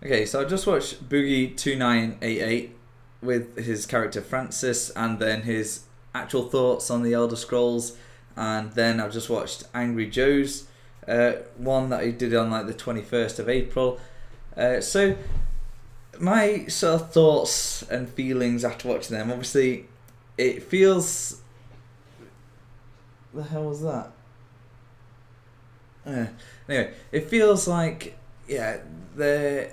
Okay, so I just watched Boogie2988 with his character Francis, and then his actual thoughts on the Elder Scrolls, and then I've just watched Angry Joe's one that he did on like the 21st of April. So my sort of thoughts and feelings after watching them, obviously, it feels. The hell was that? Anyway, it feels like they're.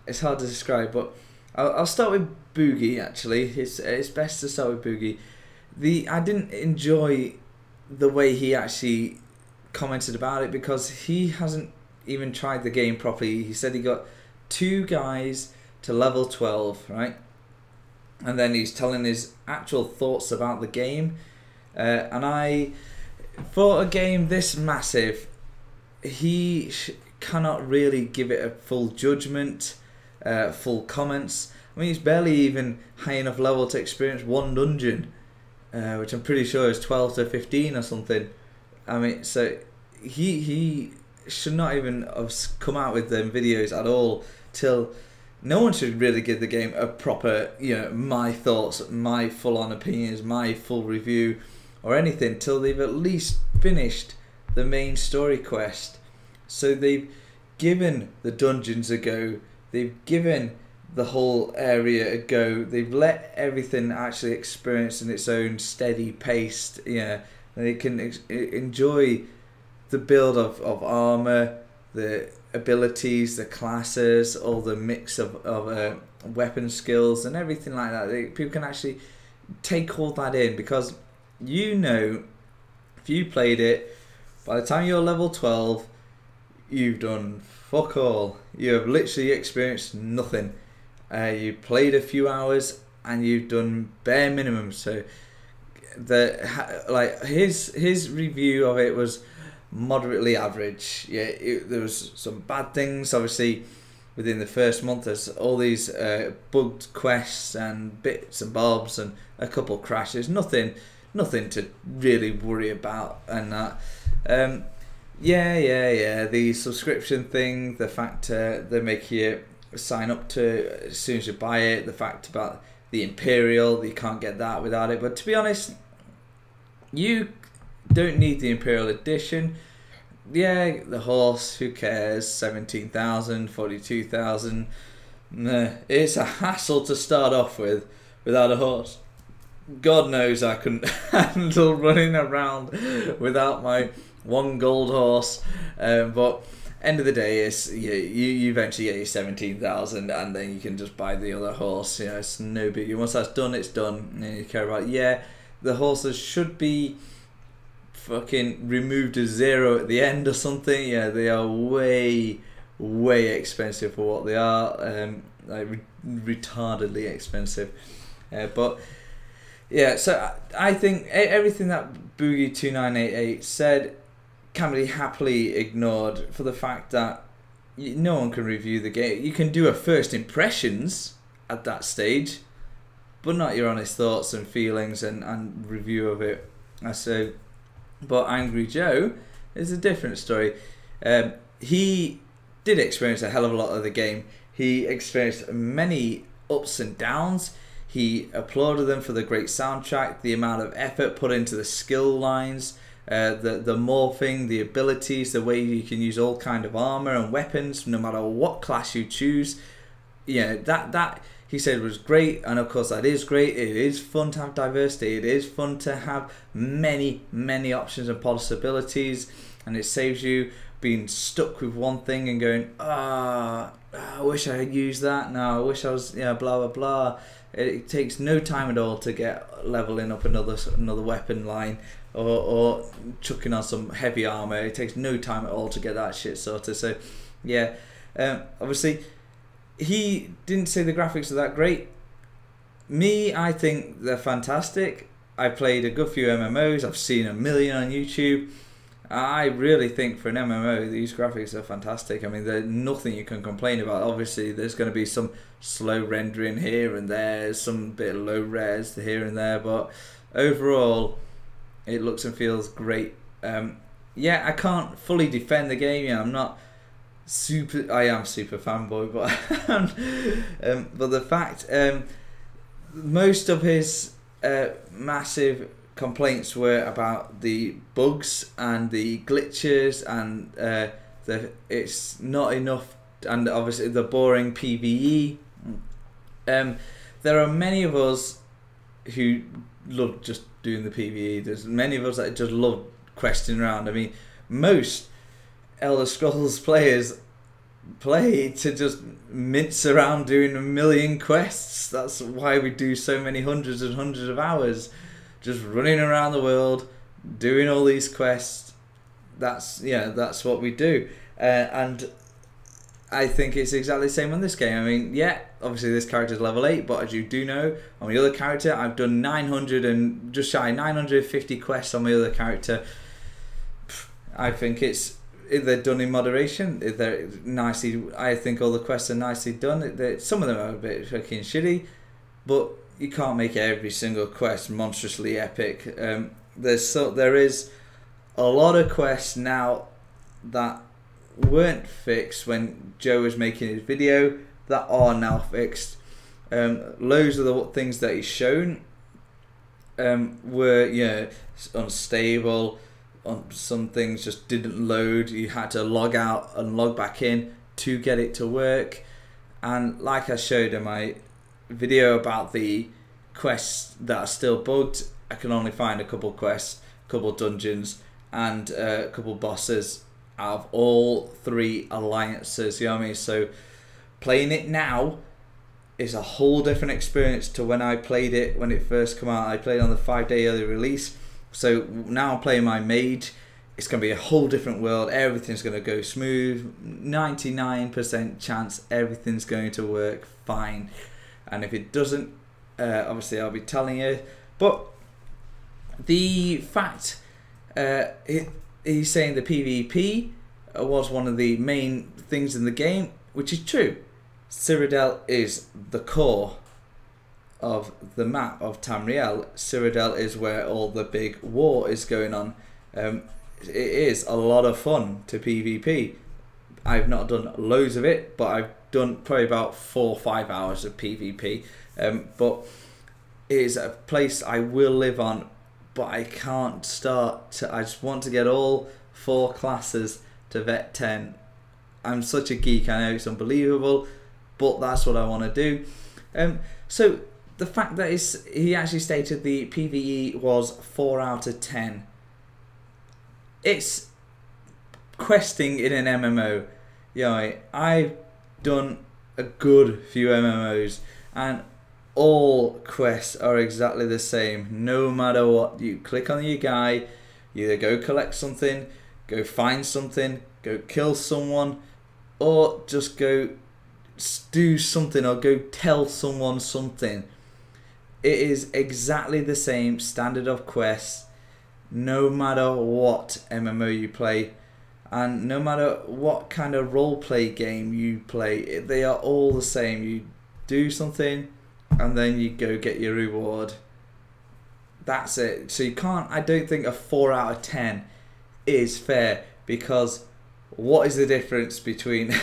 It's hard to describe, but I'll start with Boogie. Actually, it's best to start with Boogie. I didn't enjoy the way he actually commented about it because he hasn't even tried the game properly. He said he got 2 guys to level 12, right? And then he's telling his actual thoughts about the game. And for a game this massive, he cannot really give it a full judgment, full comments. I mean, he's barely even high enough level to experience one dungeon, which I'm pretty sure is 12 to 15 or something. I mean, so he should not even have come out with them videos at all. Till no one should really give the game a proper, my thoughts, my full-on opinions, my full review, or anything till they've at least finished the main story quest. So they've given the dungeons a go, they've given the whole area a go, they've let everything actually experience in its own steady pace, and they can enjoy the build of armor, the abilities, the classes, all the mix of weapon skills and everything like that. People can actually take all that in because if you played it, by the time you're level 12, you've done fuck all. You have literally experienced nothing. You played a few hours and you've done bare minimum. So his review of it was moderately average. There was some bad things obviously within the first month. There's all these bugged quests and bits and bobs and a couple crashes. Nothing to really worry about. And that the subscription thing, the fact they make you sign up to as soon as you buy it, the fact about the Imperial, you can't get that without it. But to be honest, you don't need the Imperial Edition. Yeah, the horse, who cares? 17,000, 42,000. It's a hassle to start off with without a horse. God knows I couldn't handle running around without my 1 gold horse. But end of the day, it's you eventually get your 17,000, and then you can just buy the other horse. It's no biggie. Once that's done, it's done. And you care about the horses should be fucking removed to 0 at the end or something. They are way expensive for what they are. Retardedly expensive. So I think everything that Boogie2988 said can be happily ignored for the fact that no one can review the game. You can do a first impressions at that stage, but not your honest thoughts and feelings and review of it. But Angry Joe is a different story. He did experience a hell of a lot of the game. He experienced many ups and downs. He applauded them for the great soundtrack, the amount of effort put into the skill lines, the morphing, the abilities, the way you can use all kind of armor and weapons, no matter what class you choose. That he said was great, and of course that is great. It is fun to have diversity. It is fun to have many options and possibilities, and it saves you being stuck with one thing and going, I wish I had used that. No, I wish I was, blah blah blah. It takes no time at all to get leveling up another weapon line or chucking on some heavy armor. It takes no time at all to get that shit sorted. So obviously he didn't say the graphics are that great. I think they're fantastic. I played a good few MMOs. I've seen a million on YouTube. I really think for an MMO, these graphics are fantastic. I mean, there's nothing you can complain about. Obviously, there's going to be some slow rendering here and there, some bit of low res here and there, but overall, it looks and feels great. I can't fully defend the game. I'm not I am super fanboy, but the fact most of his massive complaints were about the bugs and the glitches and it's not enough, and obviously the boring PvE. There are many of us who love just doing the PvE. There's many of us that just love questing around. I mean, most Elder Scrolls players play to just mince around doing a million quests. That's why we do so many hundreds and hundreds of hours just running around the world doing all these quests. That's what we do, and I think it's exactly the same on this game. I mean, yeah, obviously this character is level 8, but as you do know, on my other character, I've done 900 and just shy 950 quests on my other character. I think if they're done in moderation, if they're nicely, I think all the quests are nicely done. Some of them are a bit fucking shitty, but you can't make every single quest monstrously epic. There is a lot of quests now that weren't fixed when Joe was making his video that are now fixed. Loads of the things that he's shown were unstable. Some things just didn't load. You had to log out and log back in to get it to work. And like I showed in my video about the quests that are still bugged, I can only find a couple quests, a couple dungeons, and a couple bosses out of all 3 alliances. You know what I mean? So playing it now is a whole different experience to when I played it when it first came out. I played on the 5-day early release. So now I'm playing my mage. It's going to be a whole different world. Everything's going to go smooth. 99% chance everything's going to work fine. And if it doesn't, obviously I'll be telling you. But the fact he's saying the PvP was one of the main things in the game, which is true. Cyrodiil is the core of the map of Tamriel. Cyrodiil is where all the big war is going on. It is a lot of fun to PvP. I've not done loads of it, but I've done probably about 4 or 5 hours of PvP. But it is a place I will live on, but I can't start I just want to get all 4 classes to vet 10. I'm such a geek, I know it's unbelievable, but that's what I want to do. So the fact that he actually stated the PvE was 4 out of 10. It's questing in an MMO. I've done a good few MMOs, and all quests are exactly the same. No matter what, you click on your guy, you either go collect something, go find something, go kill someone, or just go do something, or go tell someone something. It is exactly the same standard of quests, no matter what MMO you play, and no matter what kind of roleplay game you play. They are all the same. You do something, and then you go get your reward. That's it. So you can't, I don't think a 4 out of 10 is fair, because what is the difference between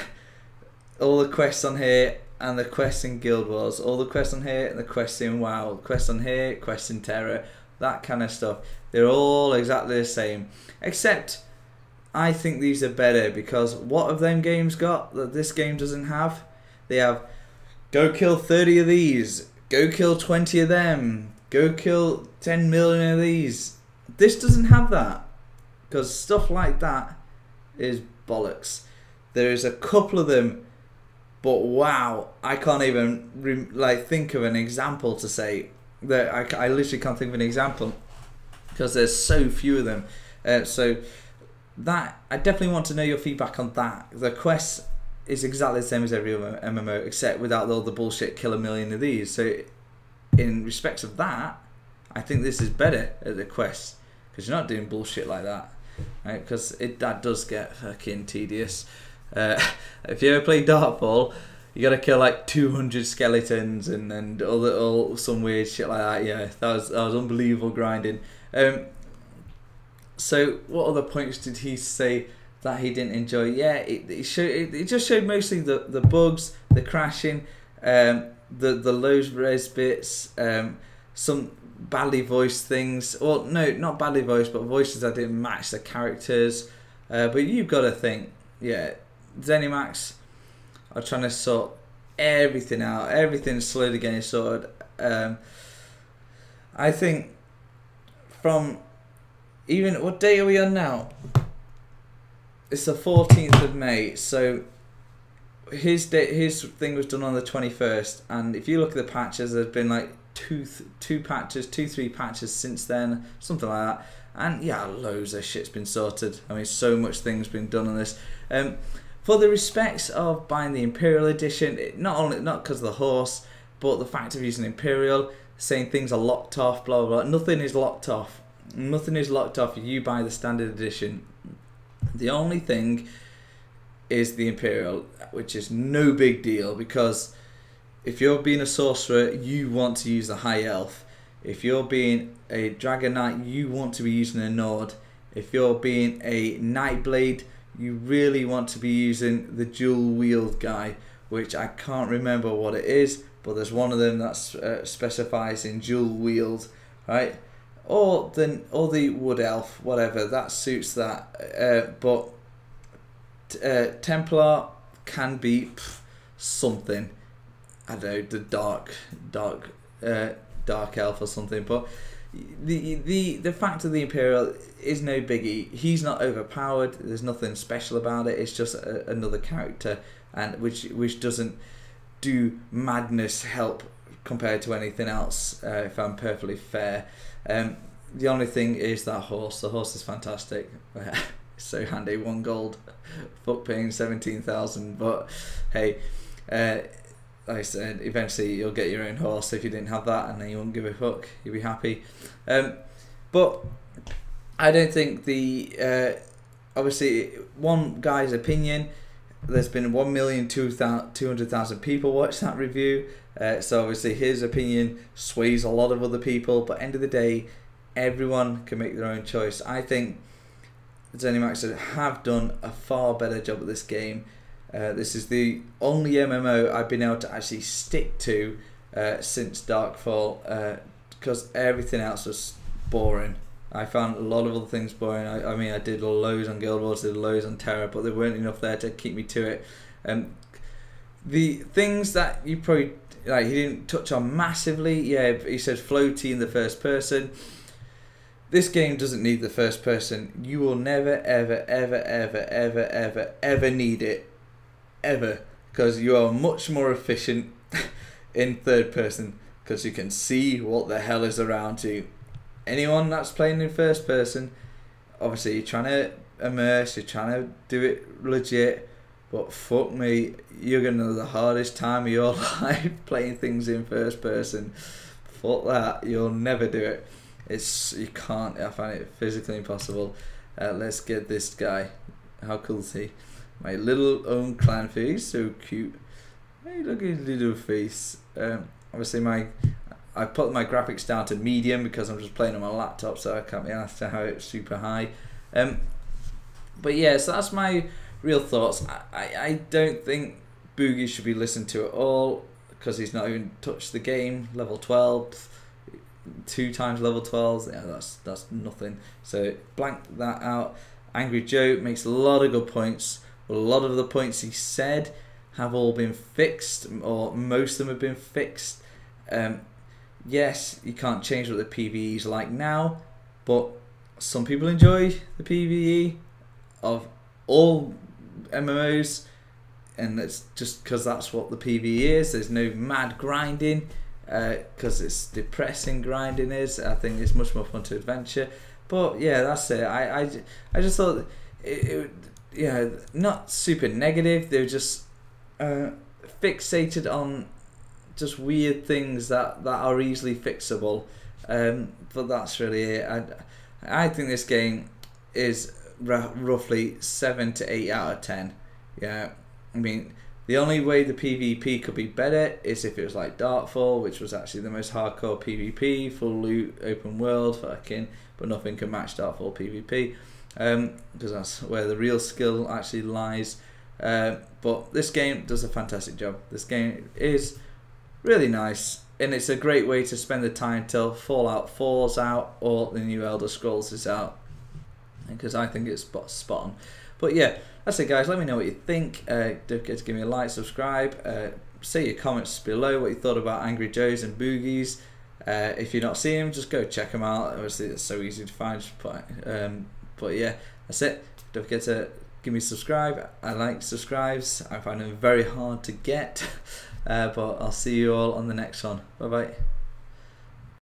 all the quests on here and the quests in Guild Wars, all the quests on here and the quests in WoW, quests on here, quests in Terra, that kind of stuff? They're all exactly the same, except I think these are better, because what have them games got that this game doesn't have? They have, go kill 30 of these, go kill 20 of them, go kill 10 million of these. This doesn't have that, because stuff like that is bollocks. There is a couple of them, but wow, I can't even think of an example to say. That I literally can't think of an example, because there's so few of them. So that, I definitely want to know your feedback on that. The quest is exactly the same as every other MMO, except without all the bullshit kill a million of these. So in respects of that, I think this is better at the quest, because you're not doing bullshit like that, right? Because that does get fucking tedious. If you ever play Darkfall, you gotta kill like 200 skeletons and all some weird shit like that. Yeah, that was unbelievable grinding. So what other points did he say that he didn't enjoy. Yeah, it just showed mostly the bugs, the crashing, the low res bits, some badly voiced things. Well, no, not badly voiced, but voices that didn't match the characters. But you've got to think, yeah, ZeniMax are trying to sort everything out. Everything's slowly getting sorted. I think from even, what day are we on now? It's the 14th of May. So his thing was done on the 21st, and if you look at the patches, there's been like three patches since then, something like that. And yeah, loads of shit's been sorted. I mean, so much things been done on this. For the respects of buying the Imperial Edition, not because of the horse, but the fact of using Imperial, saying things are locked off, blah blah blah. Nothing is locked off. Nothing is locked off if you buy the Standard Edition. The only thing is the Imperial, which is no big deal, because if you're being a sorcerer, you want to use the High Elf. If you're being a Dragon Knight, you want to be using a Nord. If you're being a Nightblade, you really want to be using the dual wield guy, which I can't remember what it is, but there's one of them that specifies in dual wield, right? Or the Wood Elf, whatever, that suits that. But Templar can be something. I don't know, the dark elf or something. But the fact of the Imperial is no biggie. He's not overpowered. There's nothing special about it. It's just another character, and which doesn't do madness help compared to anything else. If I'm perfectly fair. The only thing is that horse. The horse is fantastic. It's so handy. 1 gold. Fuck paying 17,000. But hey, like I said, eventually you'll get your own horse if you didn't have that, and then you won't give a fuck. You'll be happy. But I don't think the obviously one guy's opinion. There's been 1,200,000 people watch that review. So obviously his opinion sways a lot of other people, but end of the day, everyone can make their own choice. I think ZeniMax have done a far better job at this game. This is the only MMO I've been able to actually stick to since Darkfall, because everything else was boring. I found a lot of other things boring. I mean, I did loads on Guild Wars, did loads on Terra, but there weren't enough there to keep me to it. The things that you probably, like, he didn't touch on massively. Yeah, he said floaty in the first person. This game doesn't need the first person. You will never, ever, ever, ever, ever, ever, ever need it. Ever. Because you are much more efficient in third person, because you can see what the hell is around you. Anyone that's playing in first person, obviously you're trying to immerse, you're trying to do it legit, but fuck me, you're going to have the hardest time of your life playing things in first person. Fuck that, you'll never do it. You can't. I find it physically impossible. Let's get this guy. How cool is he? My little own clan face, so cute. Hey, look at his little face. Obviously I put my graphics down to medium because I'm just playing on my laptop, so I can't be asked to have it super high. But yeah, so that's my real thoughts. I don't think Boogie should be listened to at all, because he's not even touched the game. Level 12, 2 times level 12s. Yeah, that's nothing. So blank that out. Angry Joe makes a lot of good points. Well, a lot of the points he said have all been fixed, or most of them have been fixed. Yes, you can't change what the PvE is like now, but some people enjoy the PvE of all MMOs, and it's just because that's what the PvE is. There's no mad grinding, because it's depressing. Grinding is. I think it's much more fun to adventure. But yeah, that's it. I just thought it not super negative. They were just fixated on just weird things that are easily fixable. But that's really it. I think this game is roughly 7 to 8 out of 10. Yeah, I mean, the only way the PvP could be better is if it was like Darkfall, which was actually the most hardcore PvP, full loot, open world, fucking, but nothing can match Darkfall PvP. because that's where the real skill actually lies. But this game does a fantastic job. This game is really nice, and it's a great way to spend the time till Fallout 4's out or the new Elder Scrolls is out, because I think it's spot on. But yeah, that's it guys, let me know what you think. Don't forget to give me a like, subscribe, say your comments below what you thought about Angry Joes and Boogies. If you're not seeing them, just go check them out. Obviously it's so easy to find, but yeah, that's it. Don't forget to give me a subscribe. I like subscribes, I find them very hard to get. But I'll see you all on the next one. Bye bye.